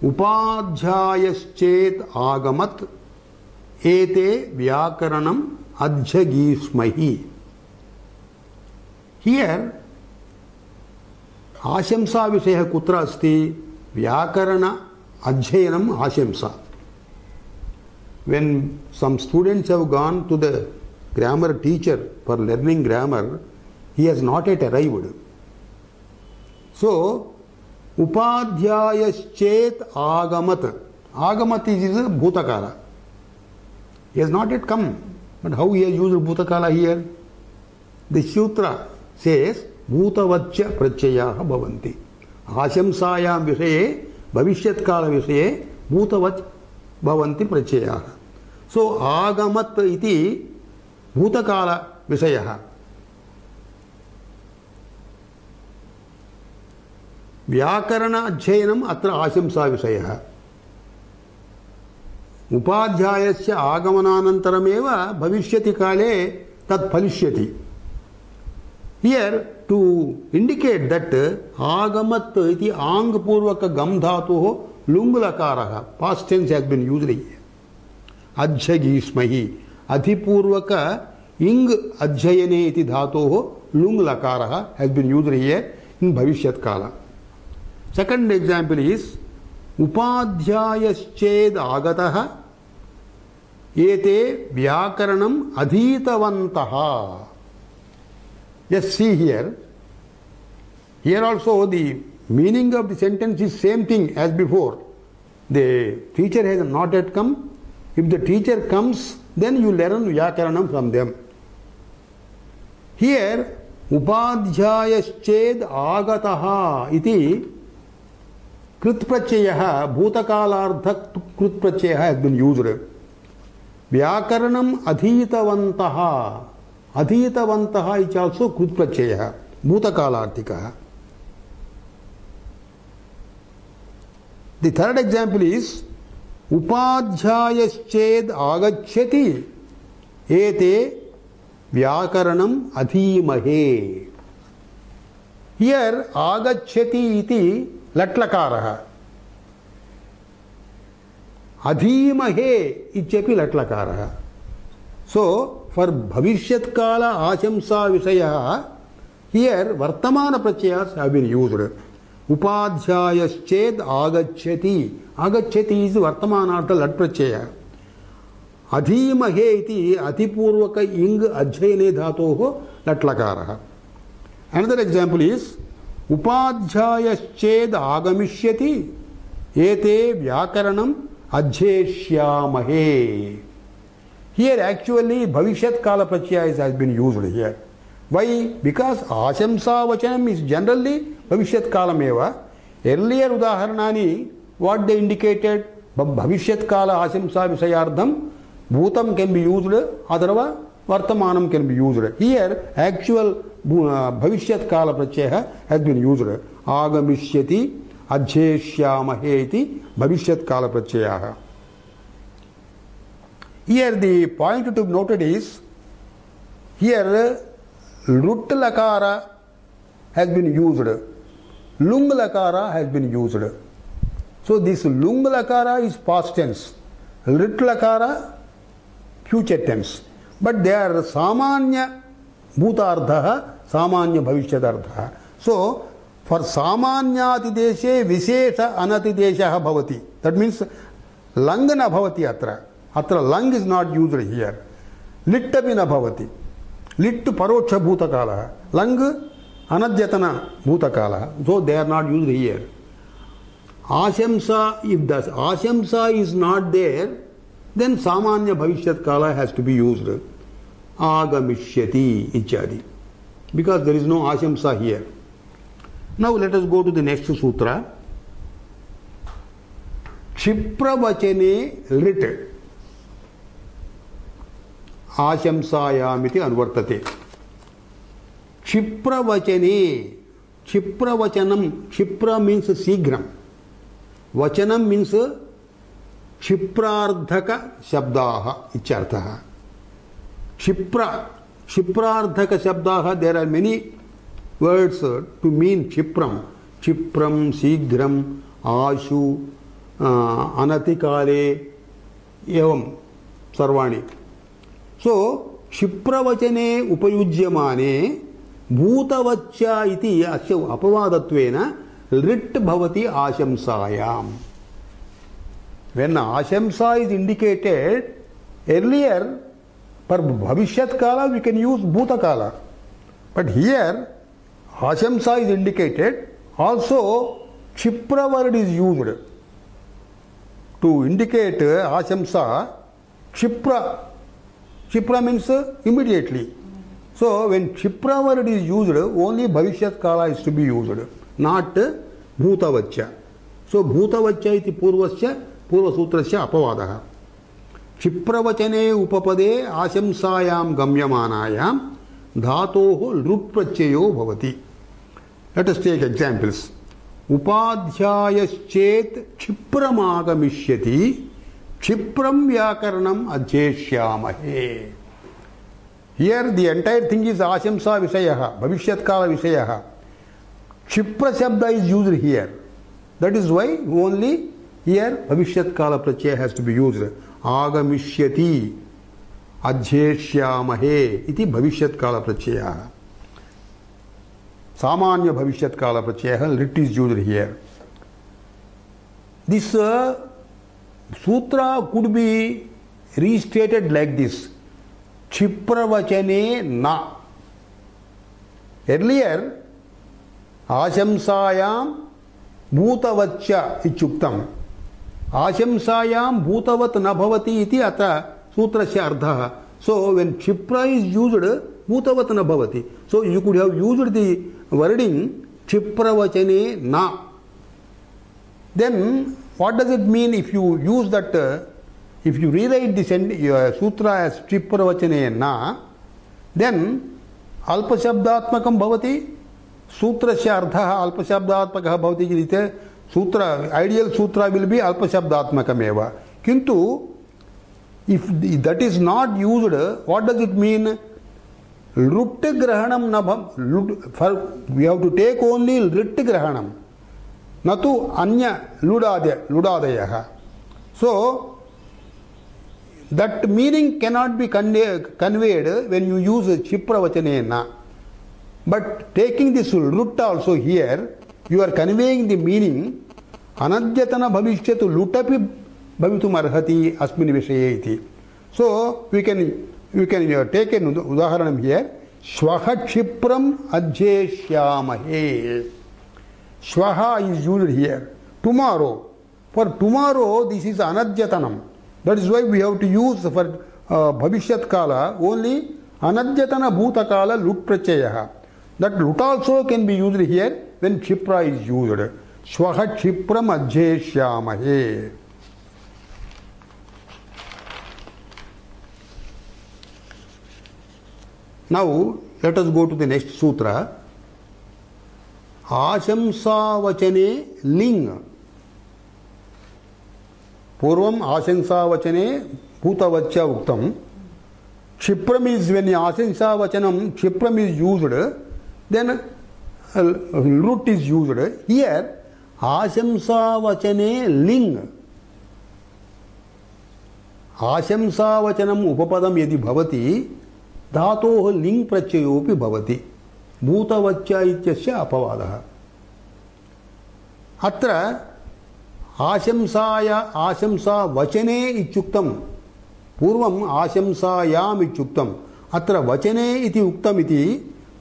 उपाध्यायश्चेद आगमत एते व्याकरणम अध्यगीस्महि. Here आशंसा विषयः कुत्र अस्ति? व्याकरण अध्ययनम आशंसा. When some students have gone to the grammar teacher for learning grammar, he has not yet arrived. So upadhyayaschet agamat. Agamat is bhutakala. He has not yet come. But how he has used bhutakala here? The sutra says bhutavaccha pratyayah bhavanti. आशंसायां विषये भविष्यत्काल विषये भूतवत् भवन्ति प्रत्ययाः. सो आगमत् इति भूतकाल विषयः. व्याकरण अध्ययनम् अत्र आशंसा विषयः. उपाध्यायस्य आगमनानन्तरमेव भविष्यति काले तत् फलिष्यति. Here to indicate that agamat iti ang purvaka gam dhatuh lung lakarah, past tense has been used here. Adhyagismahi, adhipurvaka ing adhyayane iti dhatuh lung lakarah has been used here in bhavishyat kala. Second example is upadhyayasched agatah ete vyakaranam adhitavantaha. Just see here. Here also the meaning of the sentence is same thing as before. The teacher has not yet come. If the teacher comes, then you learn Vyakaranam from them. Here, Upadhyayasched Agataha iti Kritprachayaha, Bhutakalardha Kritprachayaha has been used. Vyakaranam Adhitavantaha. Adhitavantaha is also Kritprachayah, Bhutakalarthikah. The third example is Upadhyayasched agachyati ete vyakaranam adhimahe. Here agachyati iti latlakaraha. Adhimahe ichapi latlakaraha. So for bhavishyat kala ashamsa vishaya, here vartamana pratyayas have been used. Upadhyayasched agachyati. Agachyati is vartamanartha lat pratyaya. Adhimahe iti adhipurvaka ing adhyayane dhatoho latlakaraha. Another example is Upadhyayasched agamishyati ete vyakaranam adhyeshyamahe. Here actually bhavishyat kala pratyayas has been used here. Why? Because ashamsa vachanam is generally bhavishyat kalam eva. Earlier udaharanani, what they indicated, bhavishyat kala ashamsa vishayardham, bhutam can be used, otherwise vartamanam can be used. Here actual bhavishyat kala pratyaya has been used. Agamishyati adhyeshyamahe iti bhavishyat kala pratyaya. Here the point to be noted is, here Lut lakara has been used, Lung lakara has been used. So this Lung lakara is past tense, Lut lakara future tense. But they are Samanya Bhutardha, Samanya Bhavishyatardha. So for Samanyati deshe Vishesha Anati desha bhavati. That means Lang na bhavati atra. Atra lang is not used here. Littapi na bhavati. Lit paroksha bhutakala. Lang anadyatana bhutakala. So they are not used here. Ashamsa, if the ashamsa is not there, then samanya bhavishyat kala has to be used. Agamishyati ityadi. Because there is no ashamsa here. Now let us go to the next sutra. Kshipravachane lit. Ashamsayamiti anvartate. Kshipravachane. Kshipravachanam. Kshipra means sigram. Vachanam means Kshiprardhaka shabdaha ityarthaha. Kshiprardhaka shabdaha, there are many words to mean Kshipram. Kshipram, Sigram, Ashu, Anatikale, Evam, Sarvani. So, Kshipravachane upayujyamane bhutavachya iti asya apavadattvena lit bhavati ashamsayam. When ashamsa is indicated, earlier for bhavishyat kala we can use bhuta kala. But here ashamsa is indicated, also Kshipra word is used to indicate ashamsa. Kshipra. Kshipra means immediately. So when Kshipra word is used, only bhavishyat kala is to be used, not bhutavachya. So bhutavachya iti purvasya पूर्वसूत्रस्य अपवादः. क्षिप्रवचने उपपदे आशंसायां गम्यमानायां धातोः लृट् प्रत्ययो भवति. Let us take examples. उपाध्यायश्चेत् क्षिप्रमागमिष्यति क्षिप्रं व्याकरणम् अध्येष्यामहे. Here the entire thing is आशंसा विषयः, भविष्यत्काल विषयः. क्षिप्र शब्द is used here. That is why only here bhavishyat kala pratyaya has to be used. Agamishyati adhyeshyamahe iti bhavishyat kala pratyaya. Samanya bhavishyat kala pratyaya lit is used here. This sutra could be restated like this. Kshipravachane na. Earlier ashamsayam bhutavachya ichuktam. Ashamsayam bhutavat na bhavati iti atra sutrasya ardha. So when Kshipra is used, bhutavat na bhavati. So you could have used the wording Kshipravachane na. Then what does it mean if you use that, if you rewrite the sutra as Kshipravachane na, then alpashabdatmakam bhavati, sutrasya ardha alpashabdatmakah bhavati jirite. Sutra, ideal sutra will be alpashabdatmakam eva. Kintu, if that is not used, what does it mean? Lut grahanam nabham. We have to take only lit grahanam. Natu anya ludadayaha. So, that meaning cannot be conveyed when you use Kshipravachane na. But taking this lut also here, you are conveying the meaning anadyatana bhavishyatu lutapi bhavitum arhati asmin vishaye iti. So we can take an udaharanam here. Shvaha kshipram adhyeshyamahe. Shvaha is used here. Tomorrow. For tomorrow this is anadyatanam. That is why we have to use for bhavishyat kala only anadyatana bhuta kala lut pratyaya. That lut also can be used here when Kshipra is used. Shvaha Kshipram adhyeshyamahe. Now let us go to the next sutra. Ashamsavachane ling. Purvam ashamsavachane bhutavachya uktam. Kshipram is when ashamsavachanam Kshipram is used, then lut is used. Here ashamsavachane ling. Ashamsavachanam upapadam yadi bhavati dhatoh ling prachayopi bhavati. Bhutavachya ityasya apavadaha. Atra आशंसाया आशंसा वचने इत्युक्तम पूर्वम आशंसायाम इत्युक्तम अत्र वचने इति उक्तम इति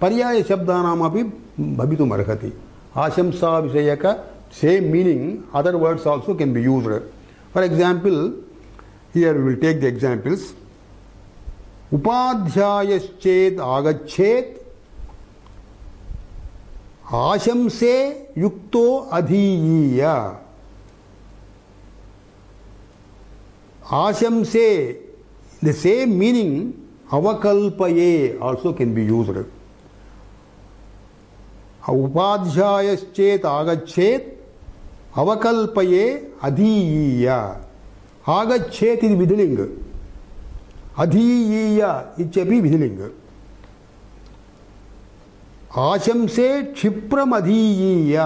पर्याय शब्दानामपि भवितुम् अर्हति. आशंसा विषयक same meaning other words also can be used. For example, Here we will take the examples. Upadhyayasched agachet आशंसे युक्तो अधीयीय. आशंसे, the same meaning, avakalpaye also can be used. उपाध्यायश्चेत आगच्छेत अवकल्पये अधीयीय. आगच्छेत इति विधिलिंग, अधीयीय इत्यपि विधिलिंग. आशंसे क्षिप्रमधीयीय.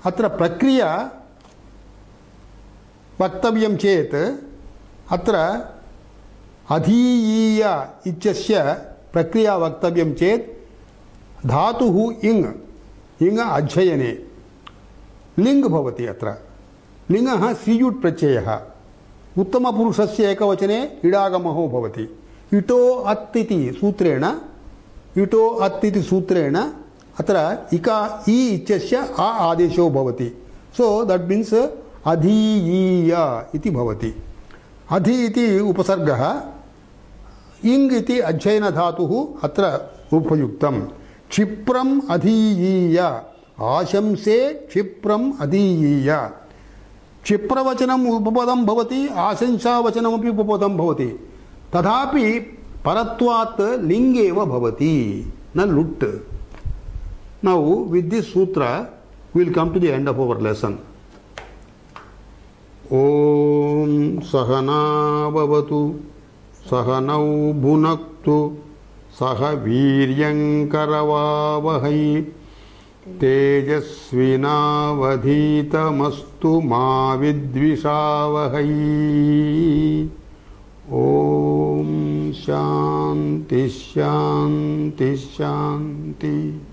अत्र प्रक्रिया वक्तव्यं चेत् अत्र अधीयीय इत्यस्य प्रक्रिया वक्तव्यं चेत् धातुः इङ्, इङ् अध्ययने लिङ् भवति. अत्र लिङ्गः स्त्रीयुट् प्रत्ययः. उत्तमपुरुषस्य एकवचने इडागमो भवति. इटो अत् इति सूत्रेण, इटो अत् इति सूत्रेण अत्र इका इ इत्यस्य आ आदेशो भवति. सो दट् मीन्स् अधीयीय इति भवति. अधि इति उपसर्गः, इङ् इति अध्ययन धातुः अत्र उपयुक्तम्. क्षिप्रम् अधीयीय, आशंसे क्षिप्रम् अधीयीय. क्षिप्रवचनम् उपपदं भवति, आशंसावचनमपि उपपदं भवति. तथापि परत्वात् लिङ् एव भवति, न लुट्. नौ वित् दिस् सूत्र we will come to the end of our lesson. ॐ सहना भवतु, सहनौ भुनक्तु, सह वीर्यङ्करवावहै, तेजस्विनावधीतमस्तु मा विद्विषावहै. ॐ शान्ति शान्ति शान्ति.